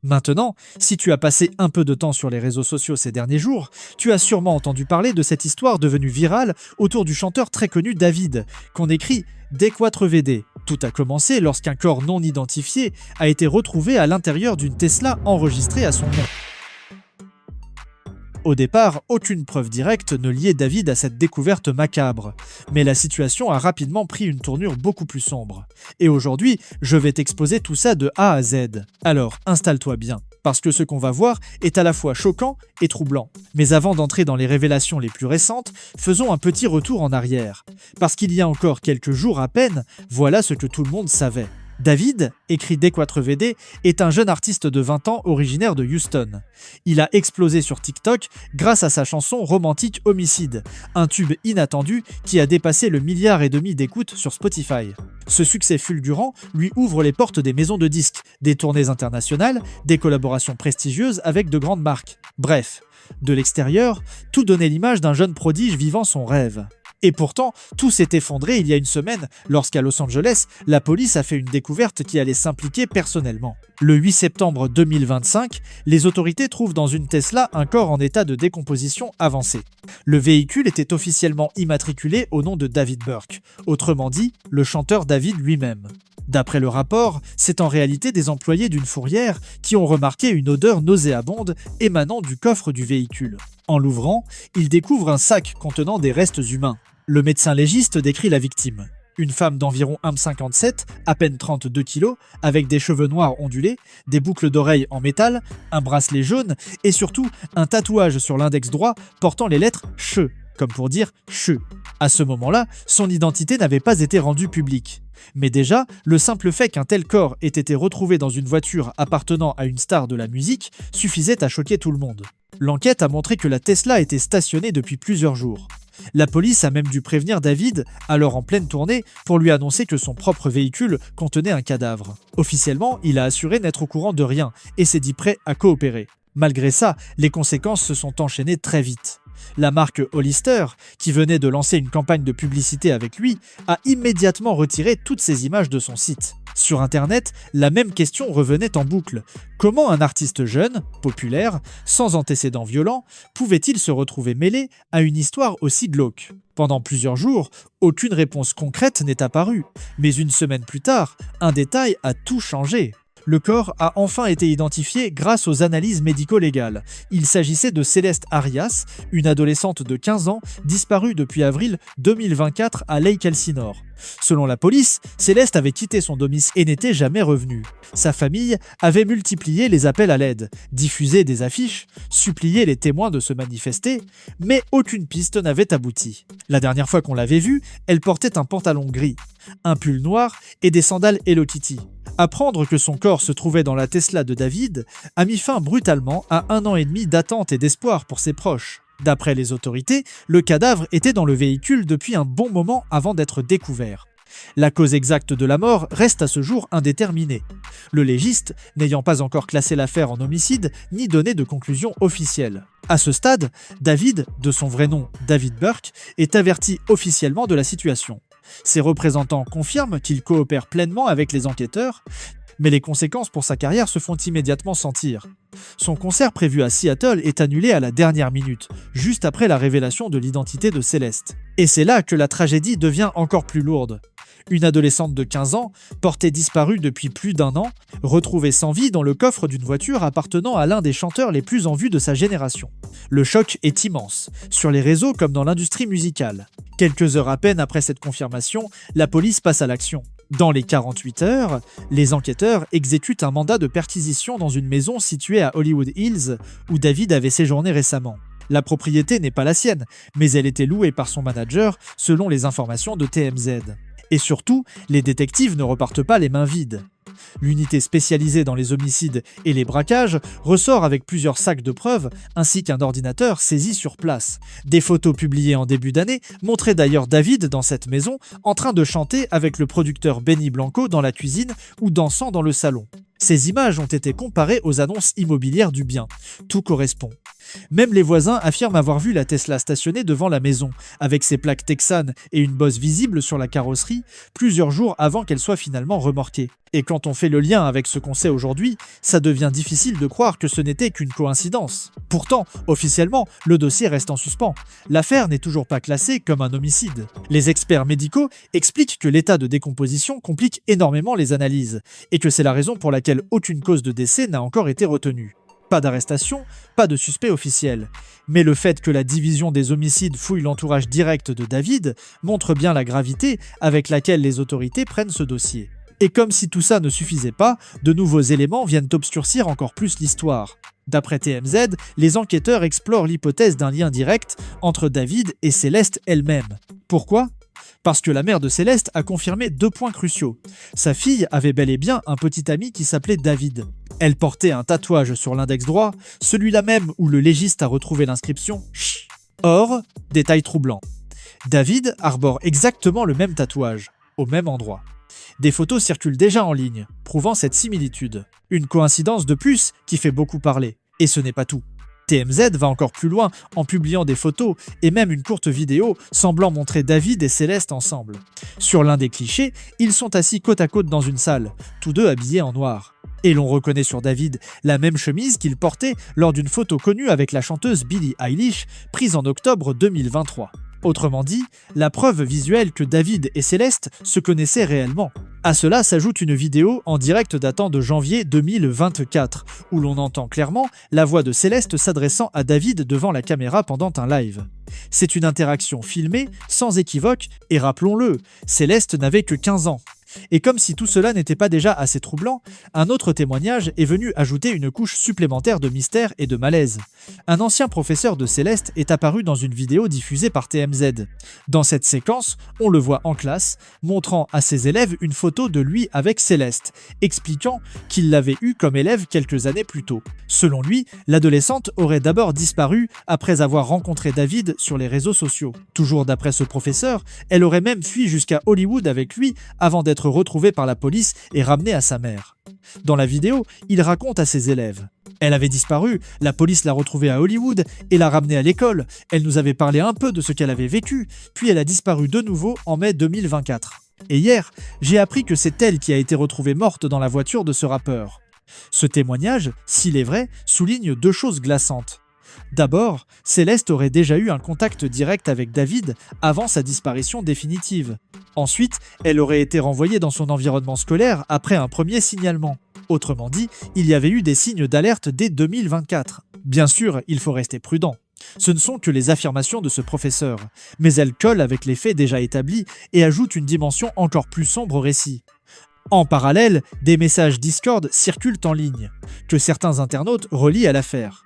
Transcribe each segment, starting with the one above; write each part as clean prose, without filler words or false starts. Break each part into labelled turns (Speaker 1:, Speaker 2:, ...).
Speaker 1: Maintenant, si tu as passé un peu de temps sur les réseaux sociaux ces derniers jours, tu as sûrement entendu parler de cette histoire devenue virale autour du chanteur très connu David, qu'on écrit D4VD. Tout a commencé lorsqu'un corps non identifié a été retrouvé à l'intérieur d'une Tesla enregistrée à son nom. Au départ, aucune preuve directe ne liait David à cette découverte macabre, mais la situation a rapidement pris une tournure beaucoup plus sombre. Et aujourd'hui, je vais t'exposer tout ça de A à Z. Alors, installe-toi bien, parce que ce qu'on va voir est à la fois choquant et troublant. Mais avant d'entrer dans les révélations les plus récentes, faisons un petit retour en arrière. Parce qu'il y a encore quelques jours à peine, voilà ce que tout le monde savait. David, écrit D4VD, est un jeune artiste de 20 ans originaire de Houston. Il a explosé sur TikTok grâce à sa chanson Romantique Homicide, un tube inattendu qui a dépassé le 1,5 milliard d'écoutes sur Spotify. Ce succès fulgurant lui ouvre les portes des maisons de disques, des tournées internationales, des collaborations prestigieuses avec de grandes marques. Bref, de l'extérieur, tout donnait l'image d'un jeune prodige vivant son rêve. Et pourtant, tout s'est effondré il y a une semaine lorsqu'à Los Angeles, la police a fait une découverte qui allait s'impliquer personnellement. Le 8 septembre 2025, les autorités trouvent dans une Tesla un corps en état de décomposition avancée. Le véhicule était officiellement immatriculé au nom de David Burke, autrement dit, le chanteur David lui-même. D'après le rapport, c'est en réalité des employés d'une fourrière qui ont remarqué une odeur nauséabonde émanant du coffre du véhicule. En l'ouvrant, ils découvrent un sac contenant des restes humains. Le médecin légiste décrit la victime. Une femme d'environ 1,57 m, à peine 32 kg, avec des cheveux noirs ondulés, des boucles d'oreilles en métal, un bracelet jaune et surtout un tatouage sur l'index droit portant les lettres « CHE », comme pour dire « CHE ». À ce moment-là, son identité n'avait pas été rendue publique. Mais déjà, le simple fait qu'un tel corps ait été retrouvé dans une voiture appartenant à une star de la musique suffisait à choquer tout le monde. L'enquête a montré que la Tesla était stationnée depuis plusieurs jours. La police a même dû prévenir David, alors en pleine tournée, pour lui annoncer que son propre véhicule contenait un cadavre. Officiellement, il a assuré n'être au courant de rien et s'est dit prêt à coopérer. Malgré ça, les conséquences se sont enchaînées très vite. La marque Hollister, qui venait de lancer une campagne de publicité avec lui, a immédiatement retiré toutes ces images de son site. Sur Internet, la même question revenait en boucle. Comment un artiste jeune, populaire, sans antécédents violents, pouvait-il se retrouver mêlé à une histoire aussi glauque ? Pendant plusieurs jours, aucune réponse concrète n'est apparue. Mais une semaine plus tard, un détail a tout changé. Le corps a enfin été identifié grâce aux analyses médico-légales. Il s'agissait de Céleste Arias, une adolescente de 15 ans disparue depuis avril 2024 à Lake Elsinore. Selon la police, Céleste avait quitté son domicile et n'était jamais revenue. Sa famille avait multiplié les appels à l'aide, diffusé des affiches, supplié les témoins de se manifester, mais aucune piste n'avait abouti. La dernière fois qu'on l'avait vue, elle portait un pantalon gris, un pull noir et des sandales Hello Kitty. Apprendre que son corps se trouvait dans la Tesla de David a mis fin brutalement à 1 an et demi d'attente et d'espoir pour ses proches. D'après les autorités, le cadavre était dans le véhicule depuis un bon moment avant d'être découvert. La cause exacte de la mort reste à ce jour indéterminée, le légiste n'ayant pas encore classé l'affaire en homicide ni donné de conclusion officielle. À ce stade, David, de son vrai nom David Burke, est averti officiellement de la situation. Ses représentants confirment qu'il coopère pleinement avec les enquêteurs, mais les conséquences pour sa carrière se font immédiatement sentir. Son concert prévu à Seattle est annulé à la dernière minute, juste après la révélation de l'identité de Céleste. Et c'est là que la tragédie devient encore plus lourde. Une adolescente de 15 ans, portée disparue depuis plus d'1 an, retrouvée sans vie dans le coffre d'une voiture appartenant à l'un des chanteurs les plus en vue de sa génération. Le choc est immense, sur les réseaux comme dans l'industrie musicale. Quelques heures à peine après cette confirmation, la police passe à l'action. Dans les 48 heures, les enquêteurs exécutent un mandat de perquisition dans une maison située à Hollywood Hills, où David avait séjourné récemment. La propriété n'est pas la sienne, mais elle était louée par son manager selon les informations de TMZ. Et surtout, les détectives ne repartent pas les mains vides. L'unité spécialisée dans les homicides et les braquages ressort avec plusieurs sacs de preuves ainsi qu'un ordinateur saisi sur place. Des photos publiées en début d'année montraient d'ailleurs David dans cette maison en train de chanter avec le producteur Benny Blanco dans la cuisine ou dansant dans le salon. Ces images ont été comparées aux annonces immobilières du bien. Tout correspond. Même les voisins affirment avoir vu la Tesla stationnée devant la maison, avec ses plaques texanes et une bosse visible sur la carrosserie, plusieurs jours avant qu'elle soit finalement remorquée. Et quand on fait le lien avec ce qu'on sait aujourd'hui, ça devient difficile de croire que ce n'était qu'une coïncidence. Pourtant, officiellement, le dossier reste en suspens. L'affaire n'est toujours pas classée comme un homicide. Les experts médicaux expliquent que l'état de décomposition complique énormément les analyses, et que c'est la raison pour laquelle aucune cause de décès n'a encore été retenue. Pas d'arrestation, pas de suspect officiel. Mais le fait que la division des homicides fouille l'entourage direct de David montre bien la gravité avec laquelle les autorités prennent ce dossier. Et comme si tout ça ne suffisait pas, de nouveaux éléments viennent obscurcir encore plus l'histoire. D'après TMZ, les enquêteurs explorent l'hypothèse d'un lien direct entre David et Céleste elle-même. Pourquoi ? Parce que la mère de Céleste a confirmé 2 points cruciaux. Sa fille avait bel et bien un petit ami qui s'appelait David. Elle portait un tatouage sur l'index droit, celui-là même où le légiste a retrouvé l'inscription « Chut ». Or, détail troublant, David arbore exactement le même tatouage, au même endroit. Des photos circulent déjà en ligne, prouvant cette similitude. Une coïncidence de plus qui fait beaucoup parler. Et ce n'est pas tout. TMZ va encore plus loin en publiant des photos et même une courte vidéo semblant montrer David et Céleste ensemble. Sur l'un des clichés, ils sont assis côte à côte dans une salle, tous deux habillés en noir. Et l'on reconnaît sur David la même chemise qu'il portait lors d'une photo connue avec la chanteuse Billie Eilish, prise en octobre 2023. Autrement dit, la preuve visuelle que David et Céleste se connaissaient réellement. À cela s'ajoute une vidéo en direct datant de janvier 2024, où l'on entend clairement la voix de Céleste s'adressant à David devant la caméra pendant un live. C'est une interaction filmée, sans équivoque, et rappelons-le, Céleste n'avait que 15 ans. Et comme si tout cela n'était pas déjà assez troublant, un autre témoignage est venu ajouter une couche supplémentaire de mystère et de malaise. Un ancien professeur de Céleste est apparu dans une vidéo diffusée par TMZ. Dans cette séquence, on le voit en classe, montrant à ses élèves une photo de lui avec Céleste, expliquant qu'il l'avait eue comme élève quelques années plus tôt. Selon lui, l'adolescente aurait d'abord disparu après avoir rencontré David sur les réseaux sociaux. Toujours d'après ce professeur, elle aurait même fui jusqu'à Hollywood avec lui avant d'être retrouvée par la police et ramenée à sa mère. Dans la vidéo, il raconte à ses élèves. Elle avait disparu, la police l'a retrouvée à Hollywood et l'a ramenée à l'école. Elle nous avait parlé un peu de ce qu'elle avait vécu, puis elle a disparu de nouveau en mai 2024. Et hier, j'ai appris que c'est elle qui a été retrouvée morte dans la voiture de ce rappeur. Ce témoignage, s'il est vrai, souligne 2 choses glaçantes. D'abord, Céleste aurait déjà eu un contact direct avec David avant sa disparition définitive. Ensuite, elle aurait été renvoyée dans son environnement scolaire après un premier signalement. Autrement dit, il y avait eu des signes d'alerte dès 2024. Bien sûr, il faut rester prudent. Ce ne sont que les affirmations de ce professeur, mais elles collent avec les faits déjà établis et ajoutent une dimension encore plus sombre au récit. En parallèle, des messages Discord circulent en ligne, que certains internautes relient à l'affaire.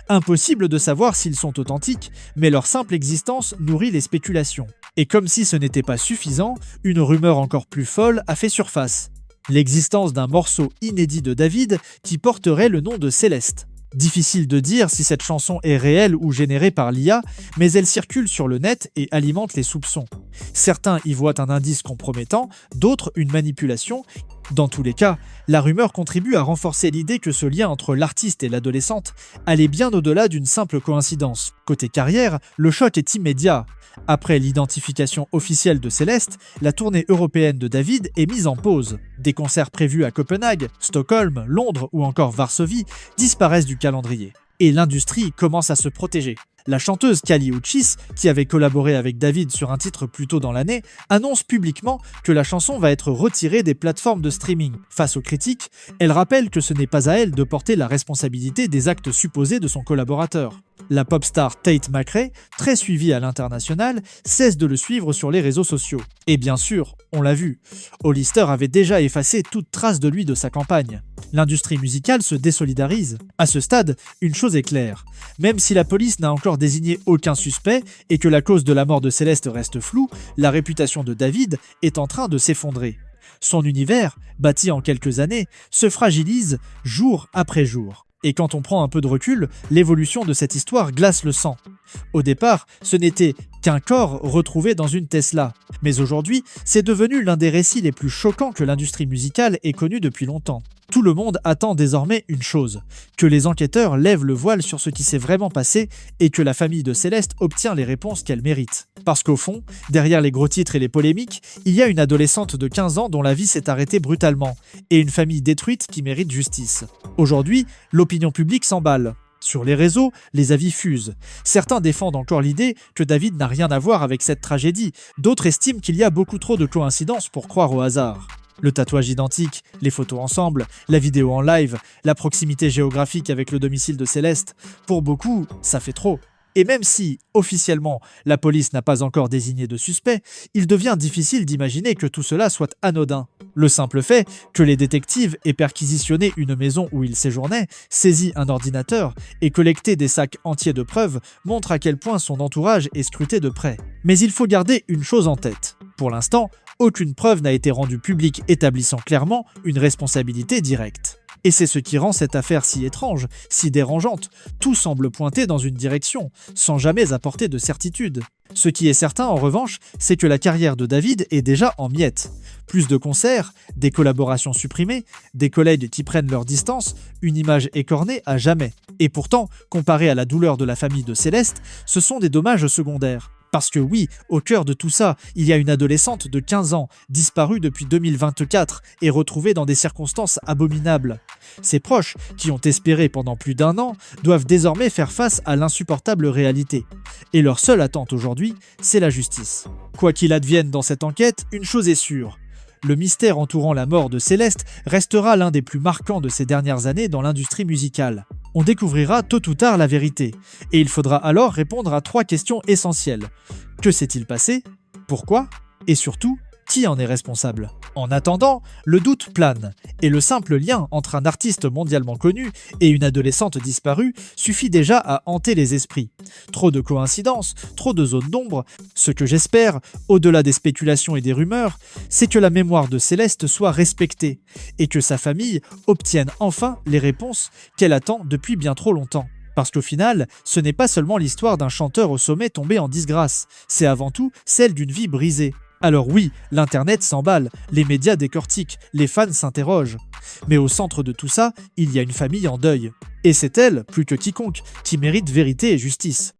Speaker 1: Impossible de savoir s'ils sont authentiques, mais leur simple existence nourrit les spéculations. Et comme si ce n'était pas suffisant, une rumeur encore plus folle a fait surface. L'existence d'un morceau inédit de David qui porterait le nom de Céleste. Difficile de dire si cette chanson est réelle ou générée par l'IA, mais elle circule sur le net et alimente les soupçons. Certains y voient un indice compromettant, d'autres une manipulation. Dans tous les cas, la rumeur contribue à renforcer l'idée que ce lien entre l'artiste et l'adolescente allait bien au-delà d'une simple coïncidence. Côté carrière, le choc est immédiat. Après l'identification officielle de Céleste, la tournée européenne de David est mise en pause. Des concerts prévus à Copenhague, Stockholm, Londres ou encore Varsovie disparaissent du calendrier. Et l'industrie commence à se protéger. La chanteuse Kali Uchis, qui avait collaboré avec David sur un titre plus tôt dans l'année, annonce publiquement que la chanson va être retirée des plateformes de streaming. Face aux critiques, elle rappelle que ce n'est pas à elle de porter la responsabilité des actes supposés de son collaborateur. La pop star Tate McRae, très suivie à l'international, cesse de le suivre sur les réseaux sociaux. Et bien sûr, on l'a vu, Hollister avait déjà effacé toute trace de lui de sa campagne. L'industrie musicale se désolidarise. À ce stade, une chose est claire. Même si la police n'a encore désigné aucun suspect et que la cause de la mort de Céleste reste floue, la réputation de David est en train de s'effondrer. Son univers, bâti en quelques années, se fragilise jour après jour. Et quand on prend un peu de recul, l'évolution de cette histoire glace le sang. Au départ, ce n'était qu'un corps retrouvé dans une Tesla. Mais aujourd'hui, c'est devenu l'un des récits les plus choquants que l'industrie musicale ait connu depuis longtemps. Tout le monde attend désormais une chose, que les enquêteurs lèvent le voile sur ce qui s'est vraiment passé et que la famille de Céleste obtient les réponses qu'elle mérite. Parce qu'au fond, derrière les gros titres et les polémiques, il y a une adolescente de 15 ans dont la vie s'est arrêtée brutalement, et une famille détruite qui mérite justice. Aujourd'hui, l'opinion publique s'emballe. Sur les réseaux, les avis fusent. Certains défendent encore l'idée que David n'a rien à voir avec cette tragédie, d'autres estiment qu'il y a beaucoup trop de coïncidences pour croire au hasard. Le tatouage identique, les photos ensemble, la vidéo en live, la proximité géographique avec le domicile de Céleste, pour beaucoup, ça fait trop. Et même si, officiellement, la police n'a pas encore désigné de suspect, il devient difficile d'imaginer que tout cela soit anodin. Le simple fait que les détectives aient perquisitionné une maison où il séjournait, saisi un ordinateur et collecté des sacs entiers de preuves montre à quel point son entourage est scruté de près. Mais il faut garder une chose en tête. Pour l'instant, aucune preuve n'a été rendue publique établissant clairement une responsabilité directe. Et c'est ce qui rend cette affaire si étrange, si dérangeante. Tout semble pointer dans une direction, sans jamais apporter de certitude. Ce qui est certain en revanche, c'est que la carrière de David est déjà en miettes. Plus de concerts, des collaborations supprimées, des collègues qui prennent leur distance, une image écornée à jamais. Et pourtant, comparé à la douleur de la famille de Céleste, ce sont des dommages secondaires. Parce que oui, au cœur de tout ça, il y a une adolescente de 15 ans, disparue depuis 2024 et retrouvée dans des circonstances abominables. Ses proches, qui ont espéré pendant plus d'1 an, doivent désormais faire face à l'insupportable réalité. Et leur seule attente aujourd'hui, c'est la justice. Quoi qu'il advienne dans cette enquête, une chose est sûre. Le mystère entourant la mort de Céleste restera l'un des plus marquants de ces dernières années dans l'industrie musicale. On découvrira tôt ou tard la vérité, et il faudra alors répondre à 3 questions essentielles. Que s'est-il passé? Pourquoi? Et surtout, qui en est responsable? En attendant, le doute plane, et le simple lien entre un artiste mondialement connu et une adolescente disparue suffit déjà à hanter les esprits. Trop de coïncidences, trop de zones d'ombre. Ce que j'espère, au-delà des spéculations et des rumeurs, c'est que la mémoire de Céleste soit respectée, et que sa famille obtienne enfin les réponses qu'elle attend depuis bien trop longtemps. Parce qu'au final, ce n'est pas seulement l'histoire d'un chanteur au sommet tombé en disgrâce, c'est avant tout celle d'une vie brisée. Alors oui, l'internet s'emballe, les médias décortiquent, les fans s'interrogent. Mais au centre de tout ça, il y a une famille en deuil. Et c'est elle, plus que quiconque, qui mérite vérité et justice.